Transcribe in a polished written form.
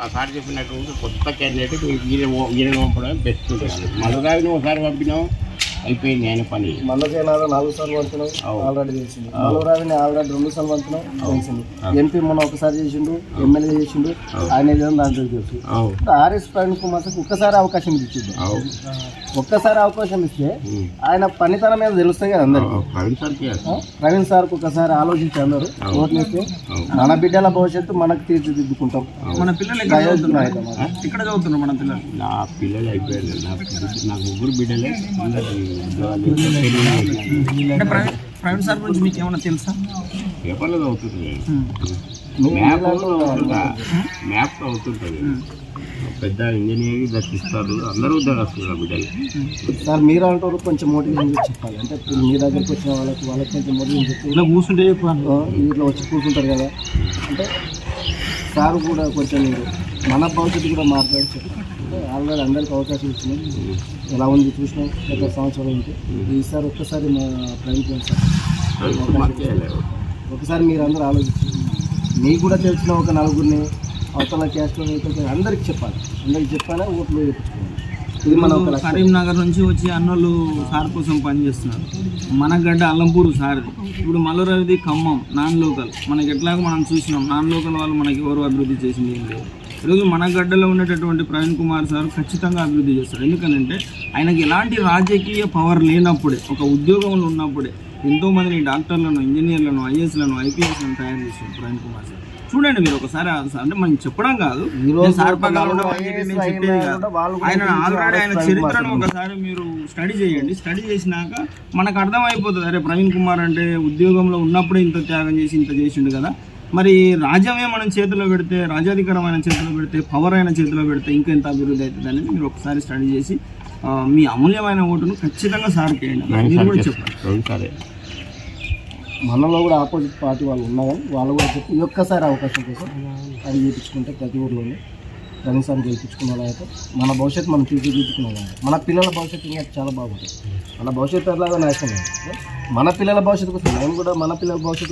ఆ సార్ చెప్పినట్టు కొత్త క్యాండిడేట్ ఈయన పంపడం బెస్ట్ ఉంటుంది. మళ్ళీ ఒకసారి పంపినాం అయిపోయింది ఆయన పని. మల్లకేనాథ 4 సార్లు పంపినాం ఆల్రెడీ తెలిసింది. మల్లరావిని ఆల్రెడీ 2 సార్లు పంపినాం తెలిసింది. ఎంపీ మొన్న ఒకసారి చేసిండు, ఎమ్మెల్యే చేసిండు, ఆయన ఏదైనా దాంట్లో తెలుసు. ఆర్ఎస్ ప్రవీణ్ కుమార్ సార్ ఒక్కసారి అవకాశం ఇచ్చింది. ఒక్కసారి అవకాశం ఇస్తే ఆయన పనితనం మీద తెలుస్తాయి కదా అందరికి. ప్రవీణ్ సార్కి ఒకసారి ఆలోచించి అందరూ ఓట్లు వేస్తే మన బిడ్డల భవిష్యత్తు మనకు తీర్చిదిద్దుకుంటాం. మన పిల్లలు ఇక్కడ చదువుతున్నారు. మన పిల్లలు నా పిల్లలు అయిపోయారు. నాకు 3 బిడ్డలే. ప్రవీణ్ సార్ గురించి మీకు ఏమన్నా తెలుసా? పేపర్లో అవుతుంది, మ్యాప్ అవుతుంటుంది. పెద్ద ఇంజనీరింగ్ దర్శిస్తారు, అందరూ దర్శిస్తారు బిడ్డలు. సార్ మీరు అంటారు కొంచెం మోటివేషన్ చెప్పాలి అంటే మీ దగ్గరికి వచ్చిన వాళ్ళకి కొంచెం మోటివేషన్ చెప్పి ఇలా కూర్చుంటే చెప్పాలి. ఇంట్లో వచ్చి కూర్చుంటారు కదా అంటే సార్ కూడా కొంచెం మీరు మన భవిష్యత్తు కూడా మాట్లాడి చెప్పాలి. ఆల్రెడీ అందరికి అవకాశం ఇచ్చినాం, ఎలా ఉంది చూసినాం గత సంవత్సరం నుంచి. ఈసారి ఒక్కసారి మా ప్రైవేట్ సార్ ఒకసారి మీరు అందరూ ఆలోచించి మీకు కూడా తెలిసిన ఒక 4గురిని అవతల క్యాస్ట్లో అందరికి చెప్పాలి. అందరికి చెప్పాలి, ఓట్లు వేయించుకోవాలి. ఇది మన కరీంనగర్ నుంచి వచ్చి అన్నోళ్ళు సార్ కోసం పనిచేస్తున్నారు. మన గడ్డ అల్లంపూరు సార్. ఇప్పుడు మల్లరావిది ఖమ్మం నాన్ లోకల్. మనకి ఎట్లాగో మనం చూసినాం, నాన్ లోకల్ వాళ్ళు మనకి ఎవరు అభివృద్ధి చేసింది ఏం లేదు. ఈరోజు మన గడ్డలో ఉండేటటువంటి ప్రవీణ్ కుమార్ సార్ ఖచ్చితంగా అభివృద్ధి చేస్తారు. ఎందుకంటే ఆయనకి ఎలాంటి రాజకీయ పవర్ లేనప్పుడే, ఒక ఉద్యోగంలో ఉన్నప్పుడే ఎంతోమందిని డాక్టర్లను, ఇంజనీర్లను, ఐఏఎస్లను, ఐపీఎస్లను తయారు చేశారు ప్రవీణ్ కుమార్ సార్. చూడండి మీరు ఒకసారి, అంటే మనం చెప్పడం కాదు, ఆయన ఆల్రెడీ ఆయన చరిత్రను ఒకసారి మీరు స్టడీ చేయండి. స్టడీ చేసినాక మనకు అర్థమైపోతుంది, అరే ప్రవీణ్ కుమార్ అంటే ఉద్యోగంలో ఉన్నప్పుడే ఇంత త్యాగం చేసి ఇంత చేసిండు కదా. మరి రాజ్యమే మనం చేతిలో పెడితే, రాజ్యాధికారం ఆయన చేతిలో పెడితే, పవర్ అయిన చేతిలో పెడితే ఇంకా ఎంత అభివృద్ధి అవుతుంది అనేది మీరు ఒకసారి స్టడీ చేసి మీ అమూల్యమైన ఓటును ఖచ్చితంగా సార్ చేయండి. మీరు కూడా చెప్పండి. మనలో కూడా ఆపోజిట్ పార్టీ వాళ్ళు ఉన్నా కానీ వాళ్ళు కూడా చెప్పి ఈ ఒక్కసారి అవకాశం కోసం అది చేయించుకుంటే ప్రతి ఊరిలోనే ప్రవీణ్ సార్ గెలిపించుకున్న వాళ్ళైతే మన భవిష్యత్తు మనం తీర్చిదిద్దుకునే వాళ్ళు, మన పిల్లల భవిష్యత్తు ఇంకా చాలా బాగుంటుంది. మన భవిష్యత్తు ఎలాగో నాశనం. మన పిల్లల భవిష్యత్తు కోసం మేము కూడా మన పిల్లల భవిష్యత్తు